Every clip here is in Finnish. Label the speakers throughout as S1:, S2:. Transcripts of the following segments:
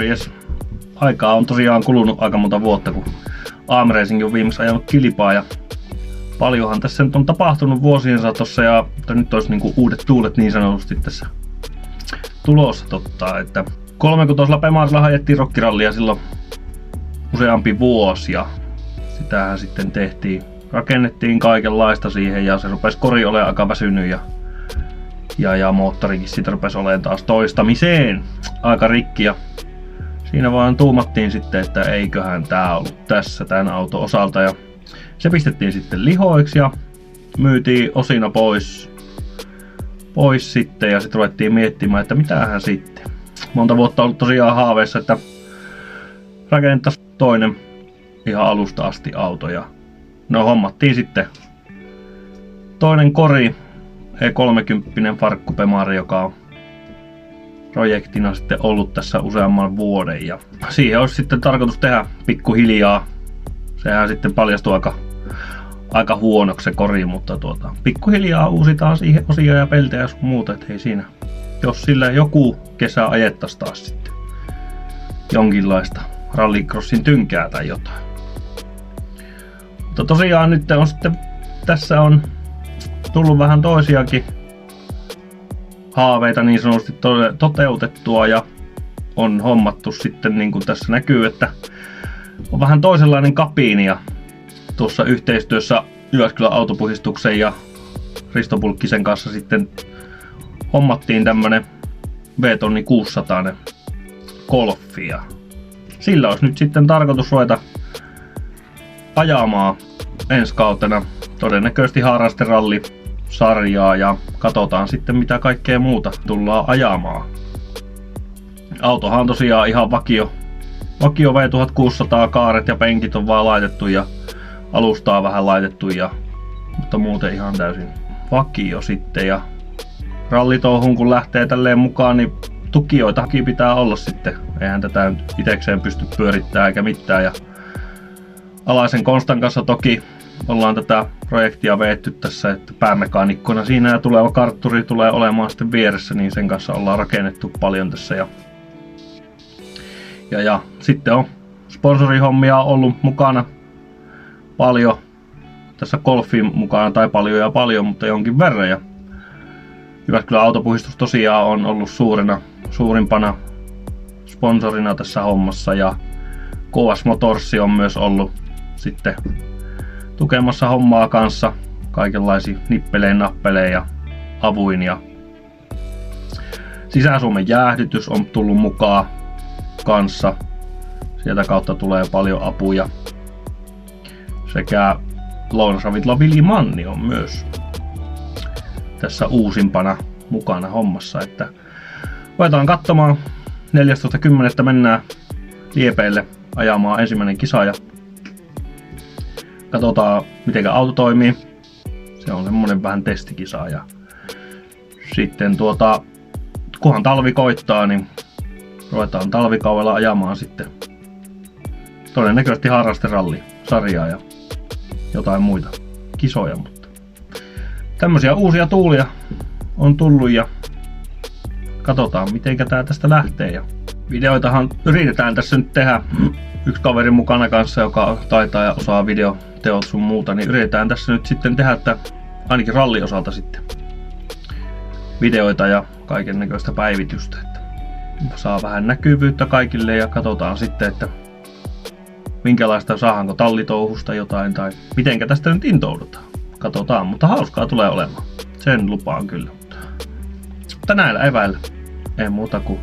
S1: Morjes. Aikaa on tosiaan kulunut aika monta vuotta, kun AM Racing on viimeksi ajanut kilpaa ja paljonhan tässä nyt on tapahtunut vuosien saatossa ja nyt olisi niinku uudet tuulet niin sanotusti tässä tulossa totta, että 3-kutosella Pemarsilla ajettiin rokkirallia silloin useampi vuosi ja sitähän sitten tehtiin, rakennettiin kaikenlaista siihen ja se rupesi kori olemaan aika väsynyt ja moottorikin siitä rupesi olemaan taas toistamiseen aika rikki ja siinä vaan tuumattiin sitten, että eiköhän tää ollut tässä tämän auton osalta ja se pistettiin sitten lihoiksi ja myytiin osina pois sitten ja sitten ruvettiin miettimään, että mitähän sitten. Monta vuotta ollut tosiaan haaveissa, että rakennettaisiin toinen ihan alusta asti auto ja no hommattiin sitten toinen kori E30 Farkku Pemari, joka on projektina sitten ollut tässä useamman vuoden ja siihen olisi sitten tarkoitus tehdä pikkuhiljaa. Sehän sitten paljastui aika huonoksi se kori, mutta pikkuhiljaa uusitaan siihen osia ja peltejä ja muuta, et hei siinä. Jos sillä joku kesä ajettaisiin taas sitten jonkinlaista rallycrossin tynkää tai jotain. Mutta tosiaan nyt on sitten, tässä on tullut vähän toisiakin haaveita niin sanotusti toteutettua ja on hommattu sitten niin kuin tässä näkyy, että on vähän toisenlainen kabiini ja tuossa yhteistyössä Jyväskylän autopuhdistuksen ja Risto Pulkkisen kanssa sitten hommattiin tämmönen V-tonni 600 Golfi ja sillä olisi nyt sitten tarkoitus ruveta ajamaan ensi kautena todennäköisesti harrasterallisarjaa ja katsotaan sitten mitä kaikkea muuta tullaan ajamaan. Autohan on tosiaan ihan vakio V1600, kaaret ja penkit on vaan laitettu ja alustaa vähän laitettu mutta muuten ihan täysin vakio sitten ja rallitouhuun kun lähtee tälleen mukaan niin tukijoitakin pitää olla sitten. Eihän tätä nyt itekseen pysty pyörittämään eikä mitään ja Alaisen Konstan kanssa toki ollaan tätä projektia veetty tässä, että päämekanikkona siinä ja tuleva kartturi tulee olemaan sitten vieressä, niin sen kanssa ollaan rakennettu paljon tässä ja sitten on sponsorihommia ollut mukana paljon tässä Golfin mukana tai paljon, mutta jonkin verran ja Jyväskylän autopuhdistus tosiaan on ollut suurimpana sponsorina tässä hommassa ja KS Motors on myös ollut sitten tukemassa hommaa kanssa kaikenlaisia nippelejä, nappeleja ja avuin ja Sisä-Suomen jäähdytys on tullut mukaan kanssa. Sieltä kautta tulee paljon apuja. Sekä Lounasravintla Vili Manni on myös tässä uusimpana mukana hommassa, että voidaan katsomaan 14.10. mennään Liepeille ajamaan ensimmäinen kisa ja katsotaan miten auto toimii. Se on semmonen vähän testikisa ja sitten kunhan talvi koittaa niin ruvetaan talvikaudella ajamaan sitten todennäköisesti harrasterallisarjaa ja jotain muita kisoja, mutta tämmöisiä uusia tuulia on tullut ja katsotaan mitenkä tää tästä lähtee ja videoitahan yritetään tässä nyt tehdä yksi kaveri mukana kanssa, joka taitaa ja osaa videoteot sun muuta, niin yritetään tässä nyt sitten tehdä, että ainakin rallin osalta sitten videoita ja kaiken näköistä päivitystä, että saa vähän näkyvyyttä kaikille ja katsotaan sitten, että minkälaista saadaanko tallitouhusta jotain tai mitenkä tästä nyt intoudutaan. Katsotaan, mutta hauskaa tulee olemaan. Sen lupaan kyllä. Mutta näillä eväillä ei muuta kuin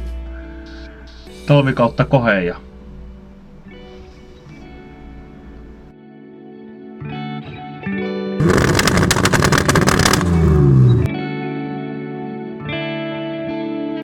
S1: talvikautta koheen ja